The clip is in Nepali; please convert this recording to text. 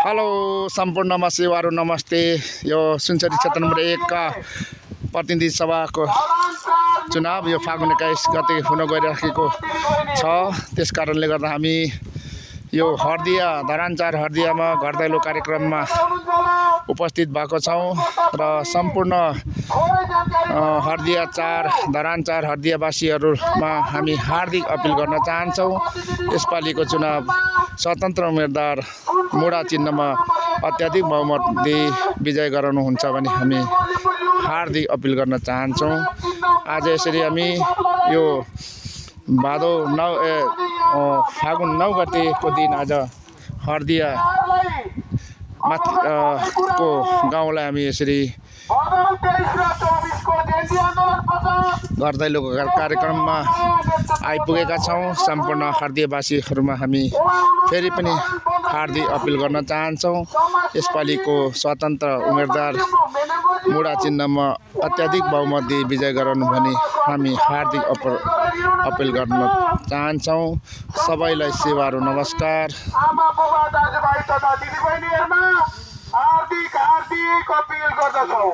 हेलो सम्पूर्णमा सेवाहरू नमस्ते। यो सुनसरी क्षेत्र नम्बर 1 का प्रतिनिधि सभाको चुनाव यो फागुन 21 गते हुन गइरहेको छ। त्यसकारणले गर्दा हामी यो हर्दिया धरानचार हर्दियामा घर दैलो कार्यक्रममा उपस्थित भएको छौँ र सम्पूर्ण हर्दिया 4 धरानचार हर्दियावासीहरूमा हामी हार्दिक अपिल गर्न चाहन्छौँ। यसपालिको चुनाव स्वतन्त्र उम्मेदवार मुडा चिन्हमा अत्याधिक बहुमत दिई विजय गराउनुहुन्छ भने हामी हार्दिक अपिल गर्न चाहन्छौँ। आज यसरी हामी यो भादौ फागुन 9 गतेको दिन आज हर्दिया को गाउँलाई हामी यसरी घर दैलोको कार्यक्रममा आइपुगेका छौँ। सम्पूर्ण हर्दियावासीहरूमा हामी फेरि पनि हार्दिक अपिल गर्न चाहन्छौँ। यसपालिको स्वतन्त्र उम्मेदवार मुडा चिन्हमा अत्याधिक बहुमत दिई विजय गराउनु भने हामी हार्दिक अपिल गर्न चाहन्छौँ। सबैलाई सेवाहरू नमस्कार। आमा बुबा दाजुभाइ तथा दिदीबहिनीहरुमा हार्दिक अपिल गर्दछौँ।